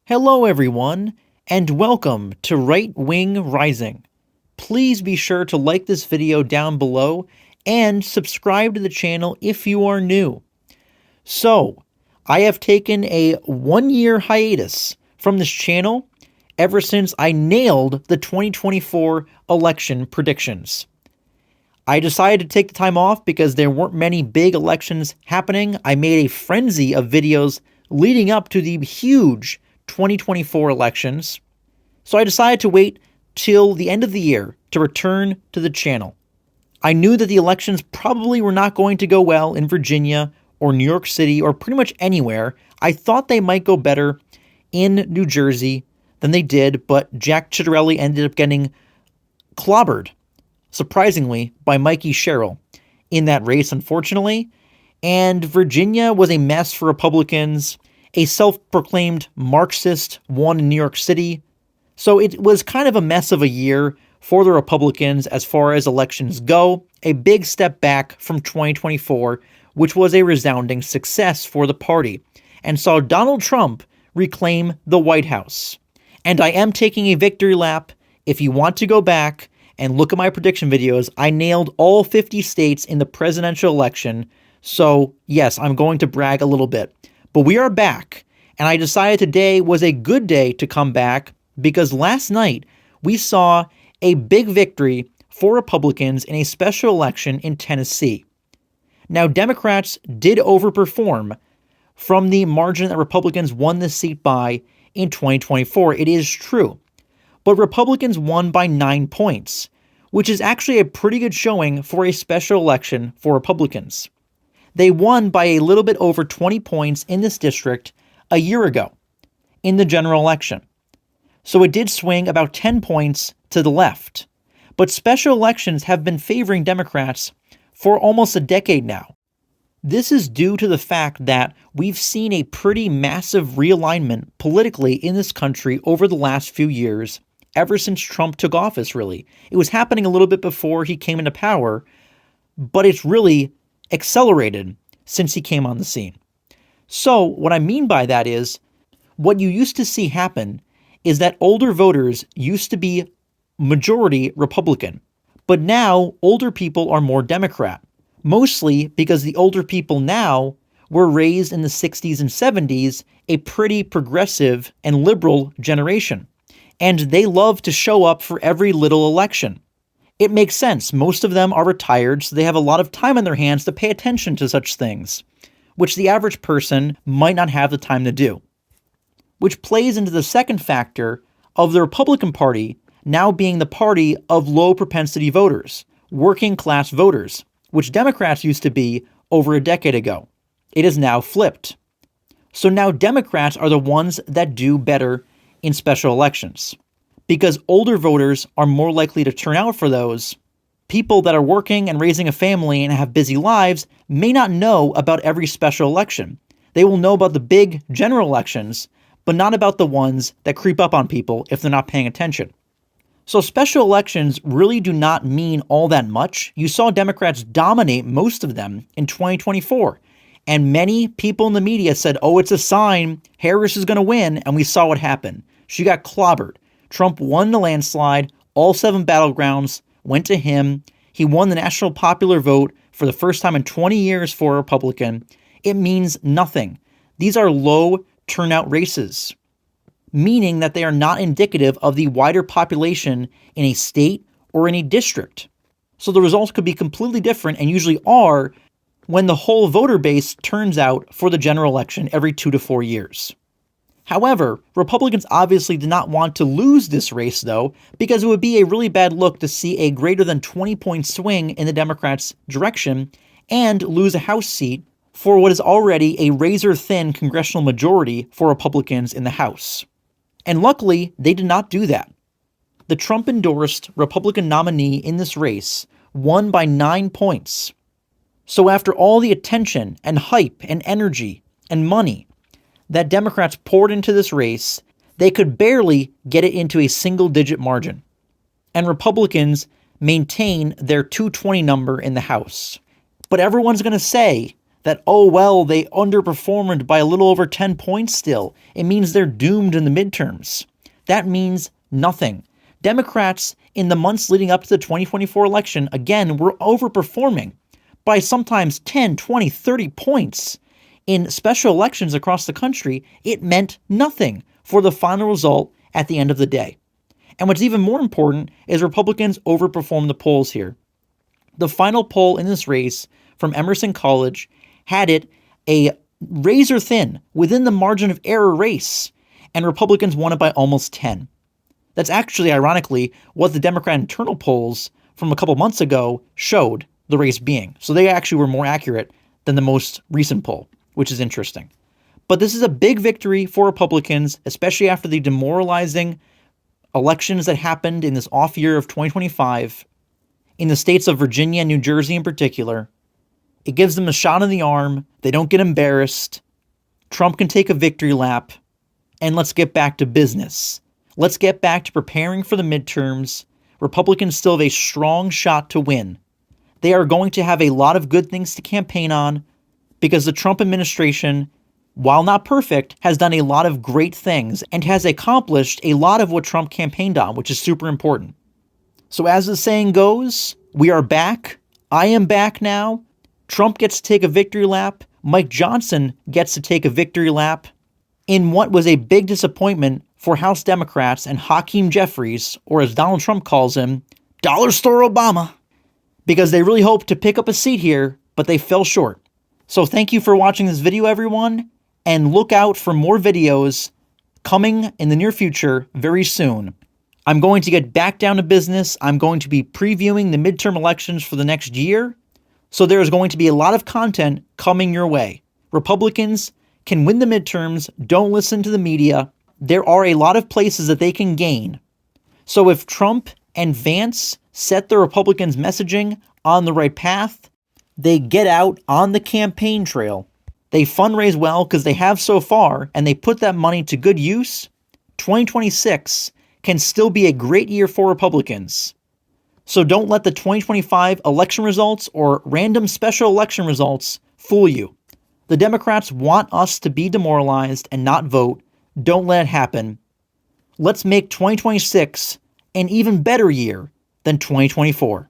Hello, everyone, and welcome to Right Wing Rising. Please be sure to like this video down below and subscribe to the channel if you are new. So, I have taken a 1-year hiatus from this channel ever since I nailed the 2024 election predictions. I decided to take the time off because there weren't many big elections happening. I made a frenzy of videos leading up to the huge 2024 elections. So I decided to wait till the end of the year to return to the channel. I knew that the elections probably were not going to go well in Virginia or New York City or pretty much anywhere. I thought they might go better in New Jersey than they did, but Jack Ciattarelli ended up getting clobbered, surprisingly, by Mikey Sherrill in that race, unfortunately. And Virginia was a mess for Republicans. A self-proclaimed Marxist won in New York City. So it was kind of a mess of a year for the Republicans as far as elections go. A big step back from 2024, which was a resounding success for the party, and saw Donald Trump reclaim the White House. And I am taking a victory lap. If you want to go back and look at my prediction videos, I nailed all 50 states in the presidential election. So yes, I'm going to brag a little bit. But we are back, and I decided today was a good day to come back because last night we saw a big victory for Republicans in a special election in Tennessee. Now, Democrats did overperform from the margin that Republicans won this seat by in 2024. It is true. But Republicans won by 9 points, which is actually a pretty good showing for a special election for Republicans. They won by a little bit over 20 points in this district a year ago in the general election. So it did swing about 10 points to the left. But special elections have been favoring Democrats for almost a decade now. This is due to the fact that we've seen a pretty massive realignment politically in this country over the last few years, ever since Trump took office, really. It was happening a little bit before he came into power, but it's really accelerated since he came on the scene. So what I mean by that is, what you used to see happen is that older voters used to be majority Republican, but now older people are more Democrat, mostly because the older people now were raised in the 60s and 70s, a pretty progressive and liberal generation, and they love to show up for every little election. It makes sense. Most of them are retired, so they have a lot of time on their hands to pay attention to such things, which the average person might not have the time to do. Which plays into the second factor of the Republican Party now being the party of low propensity voters, working class voters, which Democrats used to be over a decade ago. It is now flipped. So now Democrats are the ones that do better in special elections, because older voters are more likely to turn out for those. People that are working and raising a family and have busy lives may not know about every special election. They will know about the big general elections, but not about the ones that creep up on people if they're not paying attention. So special elections really do not mean all that much. You saw Democrats dominate most of them in 2024, and many people in the media said, oh, it's a sign Harris is going to win, and we saw what happened. She got clobbered. Trump won the landslide. All 7 battlegrounds went to him. He won the national popular vote for the first time in 20 years for a Republican. It means nothing. These are low turnout races, meaning that they are not indicative of the wider population in a state or in a district. So the results could be completely different, and usually are, when the whole voter base turns out for the general election every 2 to 4 years. However, Republicans obviously did not want to lose this race, though, because it would be a really bad look to see a greater than 20-point swing in the Democrats' direction and lose a House seat for what is already a razor-thin congressional majority for Republicans in the House. And luckily, they did not do that. The Trump-endorsed Republican nominee in this race won by 9 points. So after all the attention and hype and energy and money that Democrats poured into this race, they could barely get it into a single-digit margin. And Republicans maintain their 220 number in the House. But everyone's going to say that, oh, well, they underperformed by a little over 10 points still. It means they're doomed in the midterms. That means nothing. Democrats, in the months leading up to the 2024 election, again, were overperforming by sometimes 10, 20, 30 points. In special elections across the country, it meant nothing for the final result at the end of the day. And what's even more important is Republicans overperformed the polls here. The final poll in this race from Emerson College had it a razor thin, within the margin of error race, and Republicans won it by almost 10. That's actually, ironically, what the Democrat internal polls from a couple months ago showed the race being. So they actually were more accurate than the most recent poll, which is interesting. But this is a big victory for Republicans, especially after the demoralizing elections that happened in this off year of 2025 in the states of Virginia and New Jersey in particular. It gives them a shot in the arm. They don't get embarrassed. Trump can take a victory lap. And let's get back to business. Let's get back to preparing for the midterms. Republicans still have a strong shot to win. They are going to have a lot of good things to campaign on because the Trump administration, while not perfect, has done a lot of great things and has accomplished a lot of what Trump campaigned on, which is super important. So as the saying goes, we are back. I am back now. Trump gets to take a victory lap. Mike Johnson gets to take a victory lap in what was a big disappointment for House Democrats and Hakeem Jeffries, or as Donald Trump calls him, Dollar Store Obama, because they really hoped to pick up a seat here, but they fell short. So thank you for watching this video, everyone, and look out for more videos coming in the near future very soon. I'm going to get back down to business. I'm going to be previewing the midterm elections for the next year. So there is going to be a lot of content coming your way. Republicans can win the midterms. Don't listen to the media. There are a lot of places that they can gain. So if Trump and Vance set the Republicans' messaging on the right path, they get out on the campaign trail, they fundraise well because they have so far, and they put that money to good use, 2026 can still be a great year for Republicans. So don't let the 2025 election results or random special election results fool you. The Democrats want us to be demoralized and not vote. Don't let it happen. Let's make 2026 an even better year than 2024.